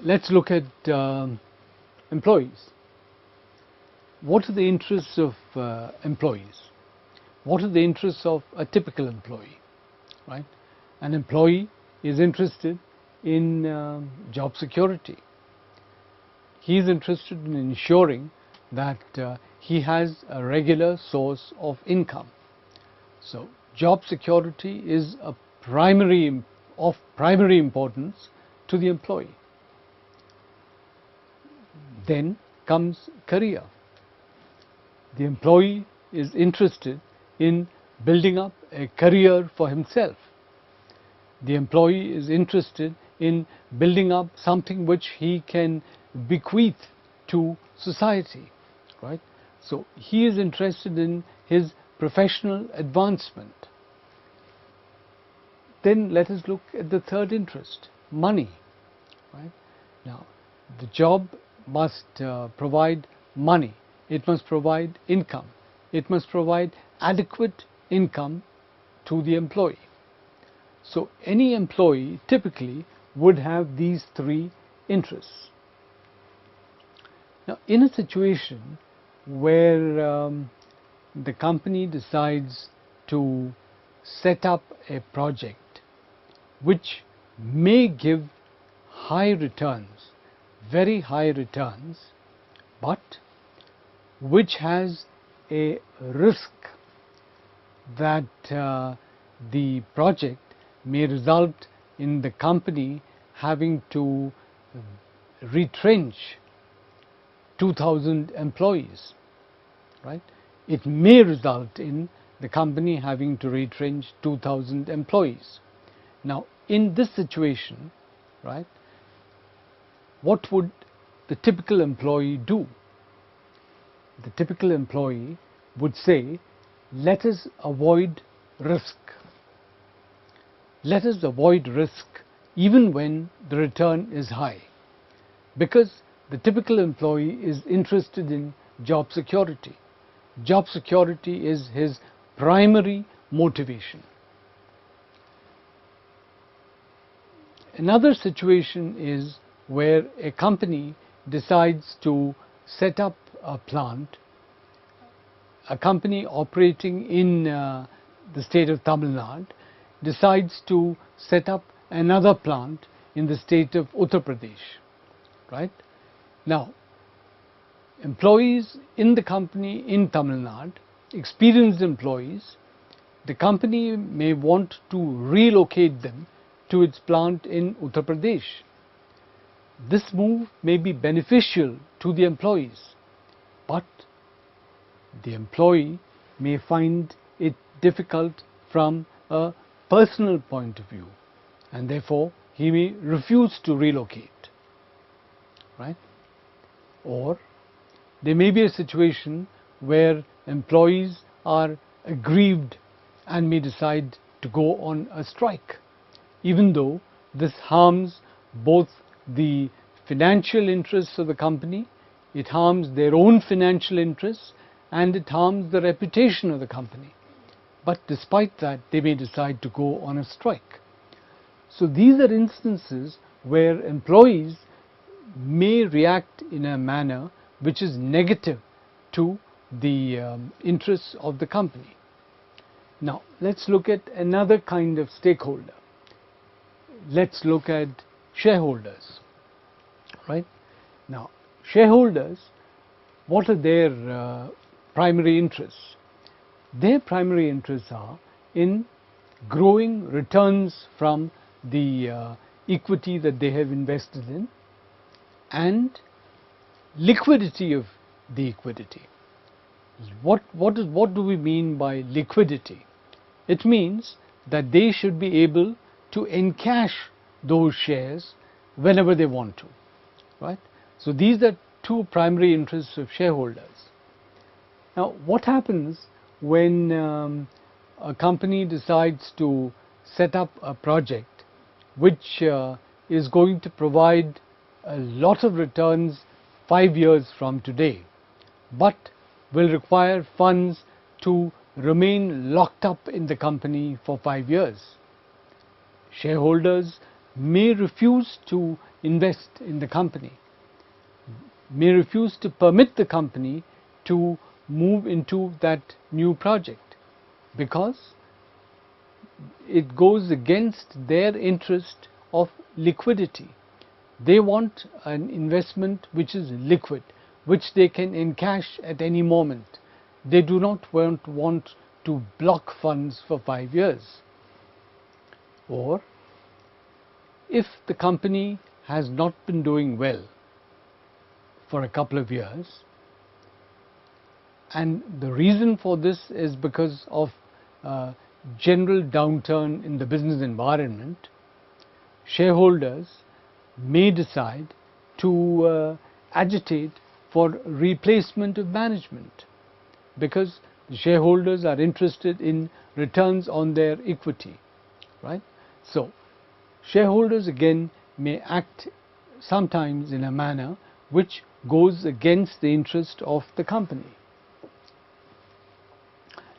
let's look at employees. What are the interests of employees? What are the interests of a typical employee? Right? An employee is interested in job security. He is interested in ensuring that he has a regular source of income. So job security is of primary importance to the employee. Then comes career. The employee is interested in building up a career for himself. The employee is interested in building up something which he can bequeath to society, right? So he is interested in his professional advancement. Then let us look at the third interest, money, right? Now, the job must provide money. It must provide income. It must provide adequate income to the employee. So any employee typically would have these three interests. Now, in a situation where the company decides to set up a project which may give high returns, very high returns, but which has a risk that the project may result in the company having to retrench 2,000 employees, right? It may result in the company having to retrench 2,000 employees. Now, in this situation, right, what would the typical employee do? The typical employee would say, let us avoid risk. Let us avoid risk even when the return is high, because the typical employee is interested in job security. Job security is his primary motivation. Another situation is where a company decides to set up a plant, a company operating in the state of Tamil Nadu decides to set up another plant in the state of Uttar Pradesh, right? Now, employees in the company in Tamil Nadu, experienced employees, the company may want to relocate them to its plant in Uttar Pradesh. This move may be beneficial to the employees, but the employee may find it difficult from a personal point of view, and therefore he may refuse to relocate, right? Or there may be a situation where employees are aggrieved and may decide to go on a strike, even though this harms both the financial interests of the company, it harms their own financial interests, and it harms the reputation of the company. But despite that, they may decide to go on a strike. So these are instances where employees may react in a manner which is negative to the interests of the company. Now, let's look at another kind of stakeholder. Let's look at shareholders, right? Now, shareholders, what are their primary interests? Their primary interests are in growing returns from the equity that they have invested in and liquidity of the equity. What do we mean by liquidity? It means that they should be able to encash those shares whenever they want to, right? So these are two primary interests of shareholders. Now, what happens when a company decides to set up a project which is going to provide a lot of returns 5 years from today, but will require funds to remain locked up in the company for 5 years? Shareholders may refuse to invest in the company, may refuse to permit the company to move into that new project, because it goes against their interest of liquidity. They want an investment which is liquid, which they can encash at any moment. They do not want to block funds for 5 years. Or if the company has not been doing well for a couple of years, and the reason for this is because of general downturn in the business environment, shareholders may decide to agitate for replacement of management, because the shareholders are interested in returns on their equity, right? So shareholders again may act sometimes in a manner which goes against the interest of the company.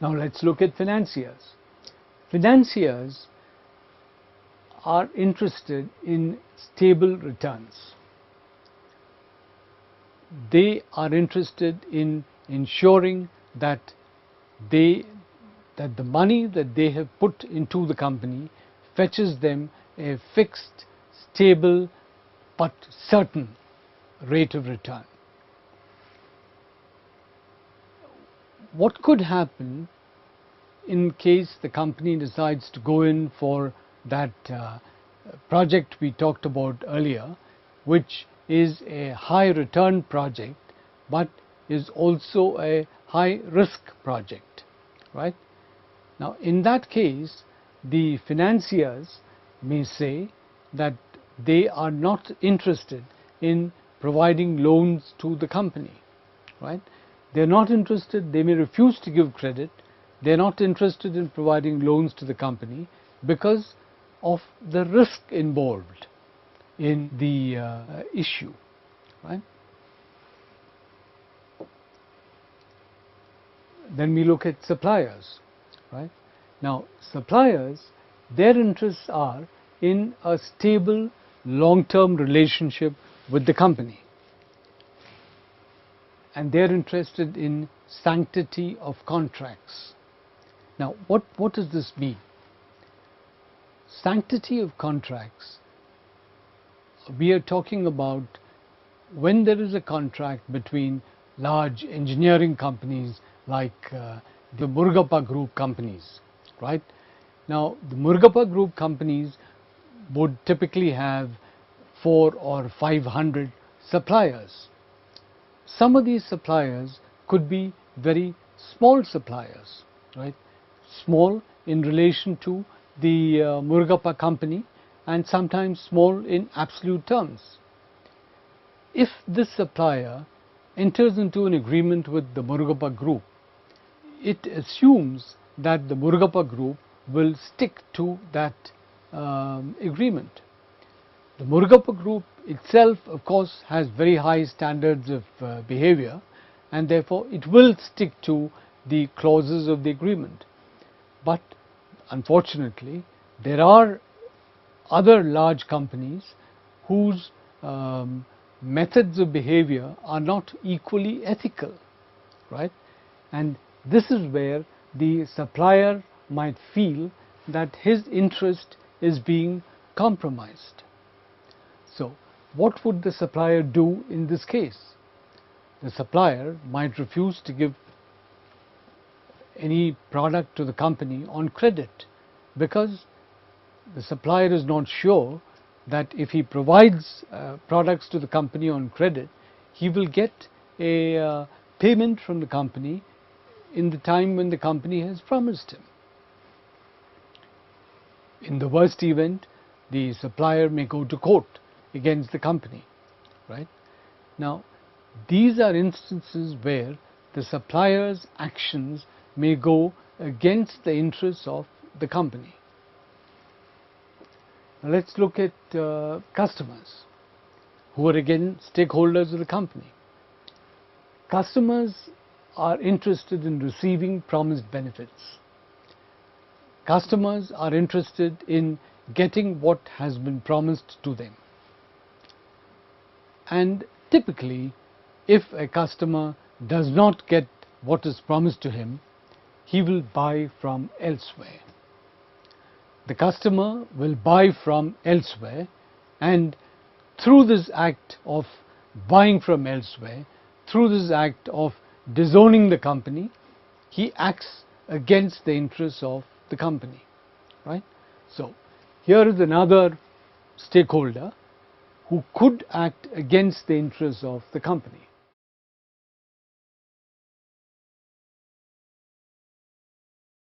Now let's look at financiers. Financiers are interested in stable returns. They are interested in ensuring that the money that they have put into the company fetches them a fixed, stable, but certain rate of return. What could happen in case the company decides to go in for that project we talked about earlier, which is a high return project but is also a high risk project, right? Now in that case, the financiers may say that they are not interested in providing loans to the company, right? They're not interested, they may refuse to give credit, they're not interested in providing loans to the company because of the risk involved in the issue, right? Then we look at suppliers, right? Now suppliers, their interests are in a stable long-term relationship with the company, and they're interested in sanctity of contracts. Now what does this mean? Sanctity of contracts, we are talking about when there is a contract between large engineering companies like the Murugappa Group companies, right? Now the Murugappa Group companies would typically have 400 or 500 suppliers. Some of these suppliers could be very small suppliers, right? Small in relation to the Murugappa company, and sometimes small in absolute terms. If this supplier enters into an agreement with the Murugappa Group, it assumes that the Murugappa Group will stick to that agreement. The Murugappa Group itself, of course, has very high standards of behavior, and therefore it will stick to the clauses of the agreement. But unfortunately, there are other large companies whose methods of behavior are not equally ethical, right? And this is where the supplier might feel that his interest is being compromised. So what would the supplier do in this case? The supplier might refuse to give any product to the company on credit, because the supplier is not sure that if he provides products to the company on credit, he will get a payment from the company in the time when the company has promised him. In the worst event, the supplier may go to court against the company, right? Now, these are instances where the supplier's actions may go against the interests of the company. Now let's look at customers, who are again stakeholders of the company. Customers are interested in receiving promised benefits. Customers are interested in getting what has been promised to them. And typically, if a customer does not get what is promised to him, he will buy from elsewhere. The customer will buy from elsewhere, and through this act of buying from elsewhere, through this act of disowning the company, he acts against the interests of the company, right? So here is another stakeholder who could act against the interests of the company.